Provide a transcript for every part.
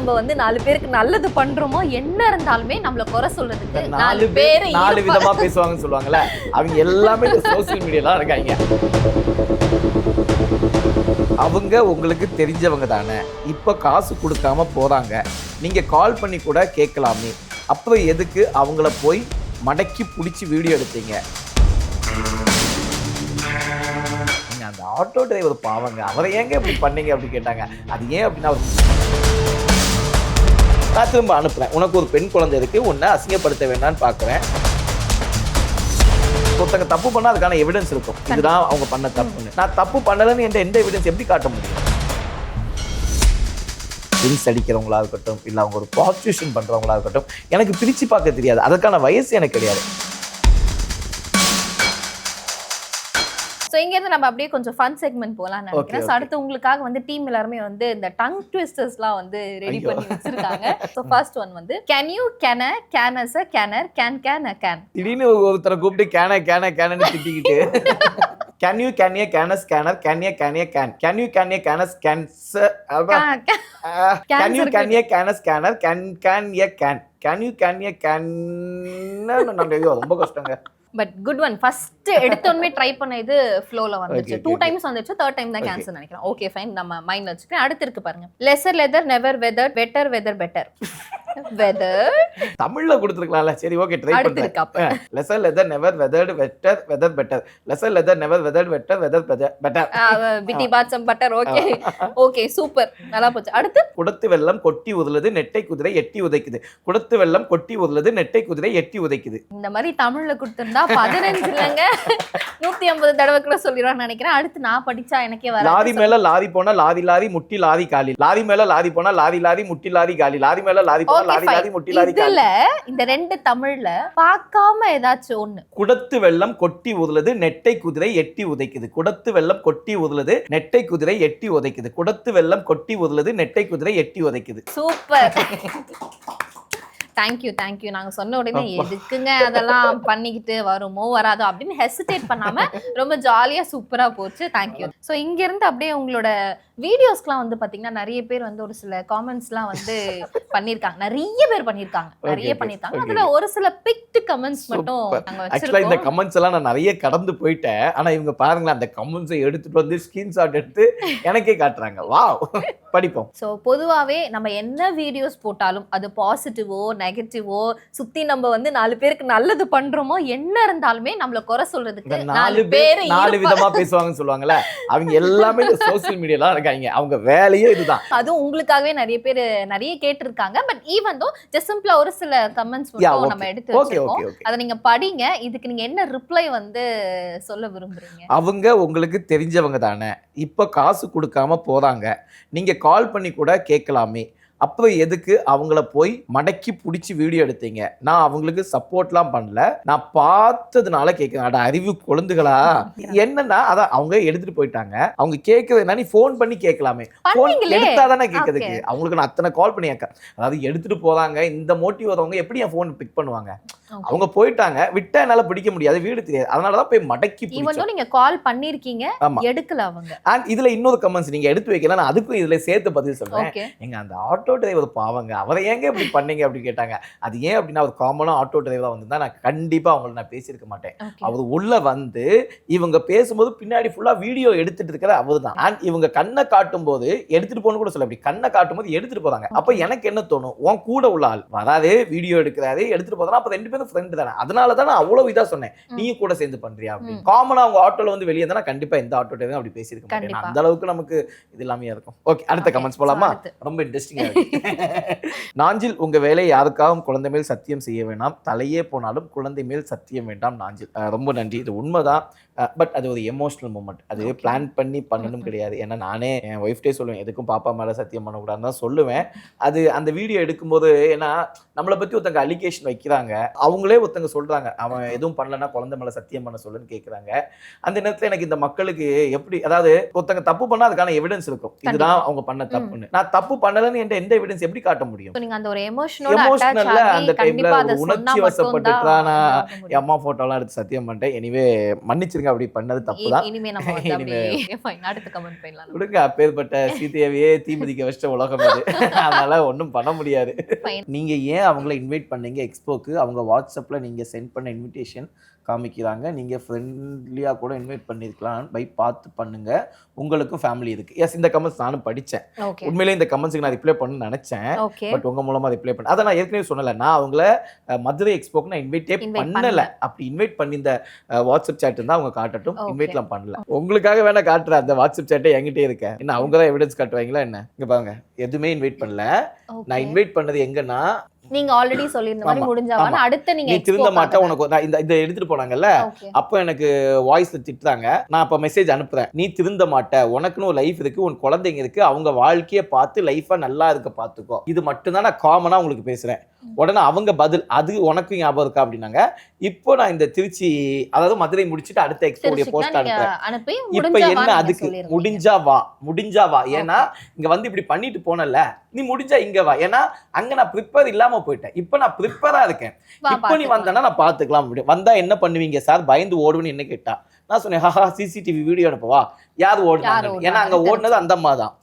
நம்ம வந்து 4 பேருக்கு நல்லது பண்றோமோ என்ன இருந்தாலுமே நம்மள குறை சொல்றதுக்கு 4 பேர் 4 விதமா பேசுவாங்கன்னு சொல்லுவாங்கல்ல, அவங்க எல்லாமே இந்த சோசியல் மீடியால இருக்காங்க. அவங்க உங்களுக்கு தெரிஞ்சவங்க தானே, இப்ப காசு கொடுக்காம போறாங்க, நீங்க கால் பண்ணி கூட கேட்கலாமே, அப்போ எதுக்கு அவங்கள போய் மடக்கி பிடிச்சி வீடியோ எடுத்தீங்க? அந்த ஆட்டோ டிரைவர் பாவங்க, அவரை ஏங்க இப்படி பண்ணீங்க அப்படி கேட்டாங்க. அது ஏன் அப்படின்னா, நான் திரும்ப அனுப்புறேன், உனக்கு ஒரு பெண் குழந்தை இருக்கு, உன்னை அசிங்கப்படுத்த வேண்டாம்னு பார்க்குறேன். ஒருத்தங்க தப்பு பண்ணா அதுக்கான எவிடன்ஸ் இருக்கும், இதுதான் அவங்க பண்ண தப்புன்னு. நான் தப்பு பண்ணலன்னு எந்த எவிடன்ஸ் எப்படி காட்ட முடியும்? ட்ரிங்க்ஸ் அடிக்கிறவங்களா இருக்கட்டும், இல்லை அவங்க ஒரு ப்ராஸ்டியூஷன் பண்றவங்களா இருக்கட்டும், எனக்கு பிரிச்சு பார்க்க தெரியாது, அதுக்கான வயசு எனக்கு கிடையாது. ஸோ இங்கேருந்து நம்ம அப்படியே கொஞ்சம் ஃபன் செக்மெண்ட் போகலாம்னு நினைக்கிறேன். ஸோ அடுத்து உங்களுக்காக வந்து டீம் எல்லாருமே வந்து இந்த டங் ட்விஸ்டர்ஸ்லாம் வந்து ரெடி பண்ணி வச்சிருக்காங்க. ஸோ ஃபர்ஸ்ட் ஒன் வந்து can you can as a canner can திடீர்னு ஒருத்தரை கூப்பிட்டு கேனன்னு திட்டிக்கிட்டு can you can a cans canner can a can can you can a cans cancer can you can a cans canner can a can you can a can ரொம்ப கஷ்டங்க. But good one. First எடுத்தோன்னே try பண்ண இது ஃப்ளோல வந்துச்சு. 2 times வந்துச்சு, 3rd time தான் cancel நினைக்கிறேன். ஓகே ஃபைன், நம்ம மைண்ட்ல வச்சுக்கிறேன். அடுத்து இருக்கு பாருங்க, lesser leather never weather better better weather தமிழ்ல கொடுத்துருக்கலாம்ல. சரி ஓகே, ட்ரை பண்றேன். Lesser leather never weathered better lesser leather never weathered better Betty bought some butter. Okay okay super, நல்லா போச்சு. அடுத்து குடத்து வெள்ளம் கொட்டி உதலுது நெட்டை குதிரை எட்டி உதைக்குது. குடத்து வெள்ளம் கொட்டி உதலுது நெட்டை குதிரை எட்டி உதைக்குது. இந்த மாதிரி தமிழ்ல கொடுத்திருந்தா 15 இல்லங்க 150 தடவை கூட சொல்லிடுவான்னு நினைக்கிறேன். அடுத்து நான் படிச்சா எனக்கே வராது. லாரி மேல லாரி போனா லாரி முட்டி லாரி காலி. லாரி மேல லாரி போனா லாரி முட்டி லாரி காலி. லாரி மேல லாரி போனா லாரி முட்டி லாரி காலி. இதுல இந்த 2 தமிழ்ல பார்க்காம ஏதாச்சும் ஒண்ணு. குடத்து வெள்ளம் கொட்டி உதலுது நெட்டை குதிரை எட்டி உதைக்குது. குடத்து வெள்ளம் கொட்டி உதலுது நெட்டை குதிரை எட்டி உதைக்குது. குடத்து வெள்ளம் கொட்டி உதலுது நெட்டை குதிரை எட்டி உதைக்குது. Super, thank you. நாங்க சொன்ன உடனே எதுக்குங்க அதெல்லாம் பண்ணிக்கிட்டு வருமோ வராதோ அப்படின்னு ஹெசிடேட் பண்ணாம ரொம்ப ஜாலியா சூப்பரா போச்சு. தேங்க்யூ. ஸோ இங்க இருந்து அப்படியே உங்களோட வீடியோஸ்க்குலாம் வந்து பாத்தீங்கன்னா நிறைய பேர் வந்து ஒரு சில காமெண்ட்ஸ்லாம் வந்து பண்ணிருக்காங்க. நிறைய பேர் பண்ணிருக்காங்க. அதுல ஒரு சில பிக்ட் கமெண்ட்ஸ் மட்டும் நாங்க வச்சிருக்கோம். இந்த கமெண்ட்ஸ் எல்லாம் நான் நிறைய கடந்து போயிட்டேன். ஆனா இவங்க பாருங்களேன், அந்த கமெண்ட்ஸை எடுத்துட்டு வந்து ஸ்கிரீன்ஷாட் எடுத்து எனக்கே காட்டுறாங்க. வாவ், படிப்போம். ஸோ பொதுவாகவே நம்ம என்ன வீடியோஸ் போட்டாலும் அது பாசிட்டிவோ நெகட்டிவோ சுத்தி நம்ம வந்து 4 பேருக்கு நல்லது பண்றோமோ என்ன இருந்தாலுமே நம்மள குறை சொல்றதுக்கு 4 பேர் 4 விதமா பேசுவாங்கன்னு சொல்லுவாங்கல்ல, அவங்க எல்லாமே இந்த சோசியல் மீடியால இருக்காங்க. அவங்க வேலையே இதுதான். அதுவும் உங்களுக்காகவே நிறைய பேர் நிறைய கேட்டிருக்காங்க. பட் ஈவன் தோ ஜஸ்ட் சிம்பிளா ஒரு சில கமெண்ட்ஸ் மட்டும் நம்ம எடுத்து வச்சிருக்கோம். அதை நீங்க படிங்க. இதுக்கு நீங்க என்ன ரிப்ளை வந்து சொல்ல விரும்புறீங்க? அவங்க உங்களுக்கு தெரிஞ்சவங்க தானே, இப்ப காசு கொடுக்காம போறாங்க, நீங்க கால் பண்ணி கூட கேட்கலாமே, அப்போ எதுக்கு அவங்கள போய் மடக்கி பிடிச்சி வீடியோ எடுத்தீங்க? நான் அவங்களுக்கு சப்போர்ட்லாம் பண்ணல, நான் பார்த்ததுனால கேட்குறேன். அட அறிவு கொழுந்துகளா, என்னன்னா அதான் அவங்க எடுத்துட்டு போயிட்டாங்க. அவங்க கேட்கறது என்ன, நீ ஃபோன் பண்ணி கேட்கலாமே, ஃபோன் எடுத்தாதானே கேட்கறதுக்கு. அவங்களுக்கு நான் அத்தனை கால் பண்ணி அதாவது எடுத்துட்டு போறாங்க, இந்த மோட்டிவ் வரவங்க எப்படி என் ஃபோன் பிக் பண்ணுவாங்க? அவங்க போயிட்டாங்க, விட்டா என்னால பிடிக்க முடியாது, வீடு தெரியாது, அதனாலதான் போய் மடக்கி ஈவன் நீங்க கால் பண்ணிருக்கீங்க, எடுக்கல அவங்க. அண்ட் இதுல இன்னொரு கமெண்ட்ஸ் நீங்க எடுத்து வைக்கல, நான் அதுக்கும் இதுல சேர்த்து பதில் சொல்றேன். எங்க அந்த ஆட்டோ டிரைவர் பாவங்க, அவரை ஏங்க இப்படி பண்ணீங்க அப்படி கேட்டாங்க. அது ஏன் அப்படின்னா, ஒரு காமனா ஆட்டோ டிரைவரா வந்திருந்தா நான் கண்டிப்பா அவங்களை நான் பேசியிருக்க மாட்டேன். அவர் உள்ள வந்து இவங்க பேசும்போது பின்னாடி ஃபுல்லா வீடியோ எடுத்துட்டு இருக்கிற அவர் தான். அண்ட் இவங்க கண்ணை காட்டும் போது எடுத்துட்டு போன கூட சொல்ல, அப்படி கண்ணை காட்டும் போது எடுத்துட்டு போறாங்க. அப்ப எனக்கு என்ன தோணும், உன் கூட உள்ள ஆள் வராதே வீடியோ எடுக்கிறாரு எடுத்துட்டு போறாங்க, அப்ப 2 பேரும் ஃப்ரெண்ட் தானே, அதனால தான் நான் அவ்வளவு இதா சொன்னேன், நீயும் கூட சேர்ந்து பண்றியா அப்படின்னு. காமனா அவங்க ஆட்டோல வந்து வெளியே இருந்தா கண்டிப்பா எந்த ஆட்டோ டிரைவரும் அப்படி பேசியிருக்க மாட்டேன். அந்த அளவுக்கு நமக்கு இது எல்லாமே இருக்கும். ஓகே, அடுத்த கமெண்ட்ஸ் போலாமா? ரொம்ப இன்ட்ரெஸ்டிங்கா இருக்கு. நாஞ்சில், உங்க வேலை யாருக்காகவும் குழந்தை மேல் சத்தியம் செய்ய வேண்டாம், தலையே போனாலும் குழந்தை மேல் சத்தியம் வேண்டாம். நாஞ்சில், ரொம்ப நன்றி. இது உண்மைதான். பட் அது ஒரு எமோஷனல் மூமெண்ட், அது பிளான் பண்ணி பண்ணணும் கிடையாது. ஏன்னா நானே என் ஒய்ஃப்டே சொல்லுவேன், எதுக்கும் பாப்பா மேலே சத்தியம் பண்ணக்கூடாதுன்னு தான் சொல்லுவேன். அது அந்த வீடியோ எடுக்கும்போது, ஏன்னா நம்மளை பற்றி ஒருத்தங்க அலிகேஷன் வைக்கிறாங்க, அவங்களே ஒருத்தங்க சொல்றாங்க அவன் எதுவும் பண்ணலன்னா குழந்தை மேல சத்தியம் பண்ண சொல்லுன்னு கேக்குறாங்க. அந்த நேரத்துல எனக்கு இந்த மக்களுக்கு எப்படி, அதாவது ஒருத்தங்க தப்பு பண்ணா அதுக்கான எவிடன்ஸ் இருக்கும், இதுதான் அவங்க பண்ண தப்புன்னு. நான் தப்பு பண்ணலன்னு எந்த எவிடன்ஸ் எப்படி காட்ட முடியும்? நீங்க அந்த ஒரு எமோஷனல்ல அந்த டைம்ல ஒரு உணர்ச்சி வசப்பட்டுட்டா நான் என் தான் அம்மா போட்டோலாம் எடுத்து சத்தியம் பண்ணிட்டேன். எனிவே மன்னிச்சிருங்க, அப்படி பண்ணது தப்புதான். இனிமே நம்ம வந்து அப்படியே ஃபைன் அடுத்த கமெண்ட் பண்ணலாம். விடுங்க, அப்பேற்பட்ட சீதையவே தீமிதிக்க வச்ச உலகம் இது. அதனால ஒன்றும் பண்ண முடியாது. நீங்க ஏன் அவங்கள இன்வைட் பண்ணீங்க எக்ஸ்போக்கு? அவங்க வாட்ஸ்அப்ல நீங்க சென்ட் பண்ண இன்விடேஷன் காமிக்கிறாங்க, நீங்க ஃப்ரெண்ட்லியா கூட இன்வைட் பண்ணிருக்கலாம், பை பார்த்து பண்ணுங்க, உங்களுக்கும் ஃபேமிலி இருக்கு. எஸ், இந்த கமெண்ட்ஸ் நானும் படிச்சேன். உண்மையிலேயே இந்த கமெண்ட்ஸ்க்கு நான் ரிப்ளை பண்ணணும்னு நினைச்சேன், பட் உங்க மூலமா ரிப்ளை பண்ண. அதை நான் ஏற்கனவே சொன்னல, நான் அவங்கள மதுரை எக்ஸ்போக்கு நான் இன்வைட்டே பண்ணல. அப்படி இன்வைட் பண்ணி இந்த வாட்ஸ்அப் சேட் இருந்தா அவங்க காட்டட்டும், இன்வைட்லாம் பண்ணல. உங்களுக்காக வேணா காட்டுறேன், அந்த வாட்ஸ்அப் சேட்டை என்கிட்டே இருக்கேன். என்ன அவங்க தான் எவிடன்ஸ் காட்டுவாங்களா என்ன? இங்க பாருங்க, எதுவுமே இன்வைட் பண்ணல. நான் இன்வைட் பண்ணது எங்கன்னா, நீங்க ஆல்ரெடி சொல்லிருந்த மாதிரி முடிஞ்சாவான அடுத்து நீங்க நீ திருந்த மாட்ட, உனக்கு இந்த எடுத்துட்டு போனாங்கல்ல, அப்போ எனக்கு வாய்ஸ்ல திட்டுறாங்க. நான் அப்ப மெசேஜ் அனுப்புறேன், நீ திருந்த மாட்ட, உனக்குன்னு ஒரு லைஃப் இருக்கு, உன் குழந்தைங்க இருக்கு, அவங்க வாழ்க்கையை பார்த்து லைஃபா நல்லா இருக்க பாத்துக்கோ, இது மட்டும் தான் நான் காமனா உங்களுக்கு பேசுறேன். உடனே அவங்க பதில், அது உனக்கும் ஞாபகம் இருக்கா அப்படின்னாங்க. இப்போ நான் இந்த திருச்சி, அதாவது மதுரை முடிச்சுட்டு அடுத்த எக்ஸ்போடைய போஸ்ட் அனுப்புறேன். இப்ப என்ன அதுக்கு முடிஞ்சா வா, ஏன்னா இங்க வந்து இப்படி பண்ணிட்டு போனல, நீ முடிஞ்சா இங்க வா, ஏன்னா அங்க நான் ப்ரிப்பேர் இல்லாம போயிட்டேன், இப்ப நான் ப்ரிப்பேரா இருக்கேன், இப்ப நீ வந்தனா நான் பாத்துக்கலாம். வந்தா என்ன பண்ணுவீங்க சார், பயந்து ஓடுன்னு என்ன கேட்டா, நான் சொன்னேன் ஹஹா சிசிடிவி வீடியோ அனுப்பவா, யார் ஓடுனாங்க, ஏன்னா அங்க ஓடுனது அந்த அம்மா தான்.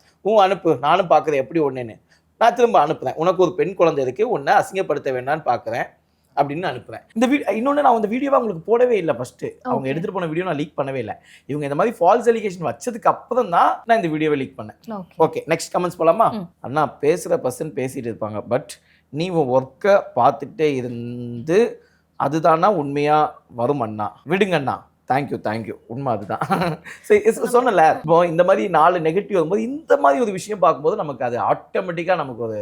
அனுப்பு, நானும் பாக்குறேன் எப்படி ஓடுனேன்னு. நான் திரும்ப அனுப்புறேன், உனக்கு ஒரு பெண் குழந்தை இருக்கு, உன்னை அசிங்கப்படுத்த வேண்டாம்னு பாக்குறேன் அப்படின்னு அனுப்புறேன். இந்த இன்னொன்று, நான் அந்த வீடியோவை உங்களுக்கு போடவே இல்லை. ஃபர்ஸ்ட் அவங்க எடுத்துட்டு போன வீடியோ நான் லீக் பண்ணவே இல்லை. இவங்க இந்த மாதிரி ஃபால்ஸ் எலிகேஷன் வச்சதுக்கு அப்புறம் தான் நான் இந்த வீடியோவை லீக் பண்ணேன். ஓகே, நெக்ஸ்ட் கமெண்ட்ஸ் போலாமா? அண்ணா, பேசுற பர்சன் பேசிட்டு இருப்பாங்க, பட் நீ உன் ஒர்க்கை பார்த்துட்டே இருந்து அதுதானா உண்மையா வரும் அண்ணா, விடுங்க அண்ணா. தேங்க்யூ, உண்மை அதுதான். சொன்னல, இப்போ இந்த மாதிரி 4 நெகட்டிவ் வரும்போது இந்த மாதிரி ஒரு விஷயம் பார்க்கும்போது நமக்கு அது ஆட்டோமேட்டிக்கா நமக்கு ஒரு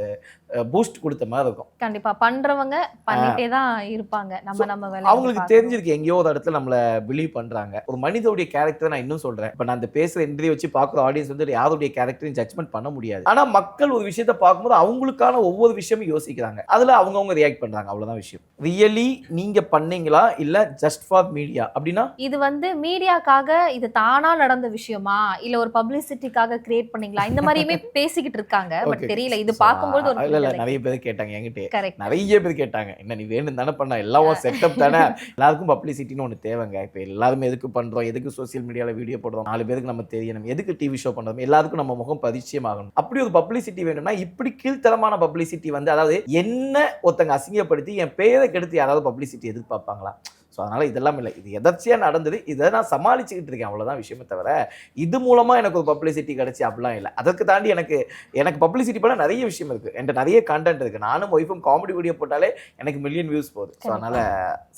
பூஸ்ட் கொடுத்த மாதிரி இருக்கும். கண்டிப்பா பண்றவங்க பண்ணிட்டே தான் இருப்பாங்க. நம்ம வேலை அவங்களுக்கு தெரிஞ்சிருக்கு, எங்கேயோ ஒரு இடத்துல நம்மள பிலீவ் பண்றாங்க. ஒரு மனிதனுடைய கேரக்டர் நான் இன்னும் சொல்றேன், இப்போ நான் இந்த பேசுற இன்டர்வியூ வச்சு பார்க்குற ஆடியன்ஸ் வந்து யாருடைய கேரக்டரையும் ஜட்ஜ்மெண்ட் பண்ண முடியாது. ஆனா மக்கள் ஒரு விஷயத்தை பார்க்கும்போது அவங்களுக்கான ஒவ்வொரு விஷயமும் யோசிக்கிறாங்க, அதுல அவங்கவுங்க ரியாக்ட் பண்றாங்க, அவ்வளவுதான் விஷயம். ரியலி நீங்க பண்ணீங்களா இல்ல ஜஸ்ட் ஃபார் மீடியா அப்படின்னா? இது வந்து மீடியாக்காக இது தானா நடந்த விஷயமா இல்ல ஒரு பப்ளிசிட்டிக்காக கிரியேட் பண்ணீங்களா, இந்த மாதிரியுமே பேசிக்கிட்டு இருக்காங்க. பட் தெரியல, இது பார்க்கும்போது ஒரு நிறைய பேர் கேட்டாங்க என்கிட்ட, நிறைய பேர் கேட்டாங்க, என்ன நீ வேணும் தானே பண்ண, எல்லாம் செட்டப் தானே, எல்லாருக்கும் பப்ளிசிட்டின்னு ஒன்று தேவைங்க. இப்போ எல்லாருமே எதுக்கு பண்றோம், எதுக்கு சோசியல் மீடியாவில் வீடியோ போடுறோம், 4 பேருக்கு நம்ம தெரியணும், எதுக்கு டிவி ஷோ பண்றோம், எல்லாருக்கும் நம்ம முகம் பரிச்சயம் ஆகணும். அப்படி ஒரு பப்ளிசிட்டி வேணும்னா இப்படி கீழ்த்தரமான பப்ளிசிட்டி வந்து, அதாவது என்ன ஒருத்தங்க அசிங்கப்படுத்தி என் பேரை கெடுத்து யாராவது பப்ளிசிட்டி எதிர்பார்ப்பாங்களா? ஸோ அதனால் இதெல்லாம் இல்லை, இது எதர்ச்சியாக நடந்தது, இதை நான் சமாளிச்சுக்கிட்டு இருக்கேன், அவ்வளோதான் விஷயமே தவிர இது மூலமாக எனக்கு ஒரு பப்ளிசிட்டி கிடச்சி அப்படிலாம் இல்லை. அதற்கு தாண்டி எனக்கு பப்ளிசிட்டி பண்ண நிறைய விஷயம் இருக்குது, என்கிட்ட நிறைய கண்டென்ட் இருக்குது. நானும் ஒய்ஃபும் காமெடி வீடியோ போட்டாலே எனக்கு மில்லியன் வியூஸ் போகுது. ஸோ அதனால்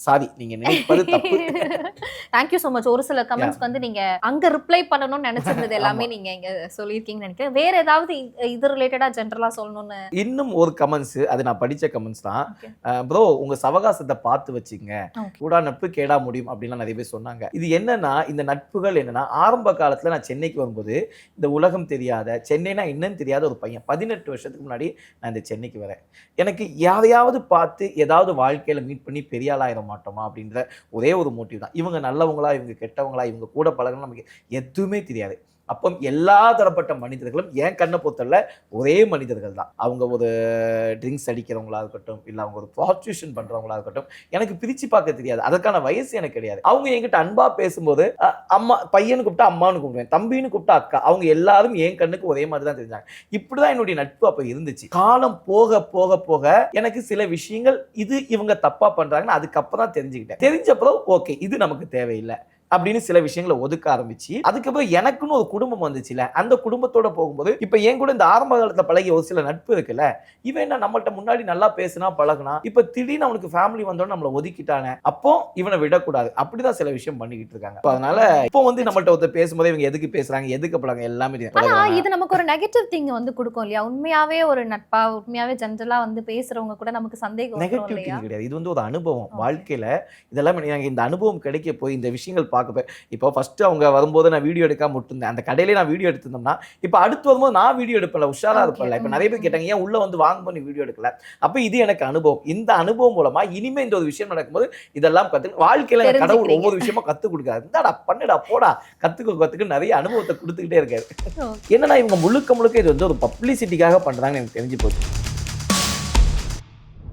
சாரி, நீங்கள் நினைப்பது தப்பு. Thank you so much. ஒரு சில கமெண்ட்ஸ் வந்து நீங்கள் அங்கே ரிப்ளை பண்ணணும்னு நினச்சிருந்தது எல்லாமே நீங்கள் இங்கே சொல்லியிருக்கீங்கன்னு நினைக்கிறேன். வேறு ஏதாவது இது ரிலேட்டடாக ஜென்ரலாக சொல்லணும்னு? இன்னும் ஒரு கமெண்ட்ஸ், அது நான் படித்த கமெண்ட்ஸ் தான். ப்ரோ, உங்கள் சவகாசத்தை பார்த்து வச்சுங்க, கூட நட்பு கேடா முடியும் அப்படின்லாம் நிறைய பேர் சொன்னாங்க. இது என்னன்னா, இந்த நட்புகள் என்னன்னா, ஆரம்ப காலத்துல நான் சென்னைக்கு வரும்போது இந்த உலகம் தெரியாத, சென்னைனா என்னன்னு தெரியாத ஒரு பையன், 18 வருஷத்துக்கு முன்னாடி நான் இந்த சென்னைக்கு வரேன். எனக்கு யாரையாவது பார்த்து ஏதாவது வாழ்க்கையில மீட் பண்ணி பெரிய ஆளாயிட மாட்டோமா அப்படின்ற ஒரே ஒரு மோட்டிவ் தான். இவங்க நல்லவங்களா, இவங்க கெட்டவங்களா, இவங்க கூட பழகணும் நமக்கு எதுவுமே தெரியாது. அப்போ எல்லா தரப்பட்ட மனிதர்களும் என் கண்ணை பொறுத்தவரை ஒரே மனிதர்கள் தான். அவங்க ஒரு ட்ரிங்க்ஸ் அடிக்கிறவங்களா இருக்கட்டும், இல்லை அவங்க ஒரு ப்ராஸ்டியூஷன் பண்ணுறவங்களா இருக்கட்டும், எனக்கு பிரித்து பார்க்க தெரியாது. அதற்கான வயசு எனக்கு கிடையாது. அவங்க என்கிட்ட அன்பாக பேசும்போது அம்மா, பையனு கூப்பிட்டா அம்மானு கூப்பிடுவேன், தம்பின்னு கூப்பிட்டா அக்கா, அவங்க எல்லாரும் என் கண்ணுக்கு ஒரே மாதிரி தான் தெரிஞ்சாங்க. இப்படி தான் என்னுடைய நட்பு அப்போ இருந்துச்சு. காலம் போக போக போக எனக்கு சில விஷயங்கள் இது இவங்க தப்பாக பண்ணுறாங்கன்னு அதுக்கப்புறம் தான் தெரிஞ்சுக்கிட்டேன். தெரிஞ்சப்பறம் ஓகே, இது நமக்கு தேவையில்லை அப்படின்னு சில விஷயங்களை ஒதுக்க ஆரம்பிச்சு, அதுக்கப்புறம் எனக்குன்னு ஒரு குடும்பம் வந்துச்சுல, அந்த குடும்பத்தோட போகும்போது இப்ப என் கூட இந்த ஆரம்ப காலத்துல பழகிய ஒரு சில நட்பு இருக்குல்ல, இவன் என்ன நம்மள்ட்ட முன்னாடி நல்லா பேசினா பழகுனா, இப்ப திடீர்னு அவனுக்கு ஃபேமிலி வந்தோன்னு நம்மளை ஒதுக்கிட்டானே, அப்போ இவனை விடக்கூடாது. அப்படிதான் சில விஷயம் பண்ணிக்கிட்டு இருக்காங்க. அதனால இப்போ வந்து நம்மள்ட்ட ஒருத்தர் பேசும்போது இவங்க எதுக்கு பேசுறாங்க, எதுக்கு பழங்க, எல்லாமே இது நமக்கு ஒரு நெகட்டிவ் திங் வந்து கொடுக்கும் இல்லையா? உண்மையாவே ஒரு நட்பா, உண்மையாவே ஜென்ரலா வந்து பேசுறவங்க கூட நமக்கு சந்தேகம் நெகட்டிவ் திங் கிடையாது. இது வந்து ஒரு அனுபவம் வாழ்க்கையில. இதெல்லாம் இந்த அனுபவம் கிடைக்க போய் இந்த விஷயங்கள் பார்க்கப்பேன். இப்போ ஃபர்ஸ்ட் அவங்க வரும்போது நான் வீடியோ எடுக்காம விட்டுருந்தேன். அந்த கடையிலே நான் வீடியோ எடுத்திருந்தோம்னா இப்போ அடுத்து வரும்போது நான் வீடியோ எடுப்பேன்ல, உஷாரா இருப்பேன்ல. இப்போ நிறைய பேர் கேட்டாங்க ஏன் உள்ள வந்து வாங்கும்போது நீ வீடியோ எடுக்கல. அப்ப இது எனக்கு அனுபவம். இந்த அனுபவம் மூலமா இனிமே இந்த ஒரு விஷயம் நடக்கும்போது இதெல்லாம் வாழ்க்கையில கடவுள் ஒவ்வொரு விஷயமா கத்துக் கொடுக்காரு. இந்தாடா பண்ணுடா போடா கத்துக்க நிறைய அனுபவத்தை கொடுத்துக்கிட்டே இருக்காரு. என்னன்னா இவங்க முழுக்க இது வந்து ஒரு பப்ளிசிட்டிக்காக பண்றாங்கன்னு எனக்கு தெரிஞ்சு போச்சு.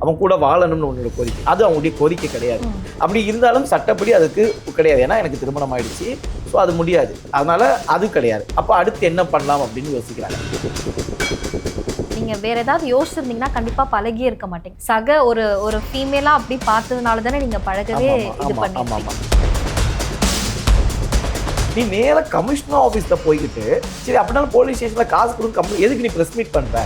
அவன் கூட வாழணும்னு உன்னோட கோரிக்கை, அது அவங்களுடைய கோரிக்கை கிடையாது. அப்படி இருந்தாலும் சட்டப்படி அதுக்கு கிடையாது. ஏன்னா எனக்கு திருமணம் ஆயிடுச்சு, ஸோ அது முடியாது, அதனால அது கிடையாது. அப்போ அடுத்து என்ன பண்ணலாம் அப்படின்னு யோசிக்கிறாங்க. நீங்க வேற ஏதாவது யோசிச்சிருந்தீங்கன்னா கண்டிப்பா பழகியே இருக்க மாட்டீங்க. சக ஒரு ஃபீமேலா அப்படி பார்த்ததுனால தானே நீங்க பழகவே இது பண்ணீங்க. நீ நேரா கமிஷனர் ஆஃபீஸ்ல போய்கிட்டு சரி அப்படின்னா போலீஸ் ஸ்டேஷன்ல காசு கொடுக்க எதுக்கு நீ பிரஸ் மீட் பண்ற?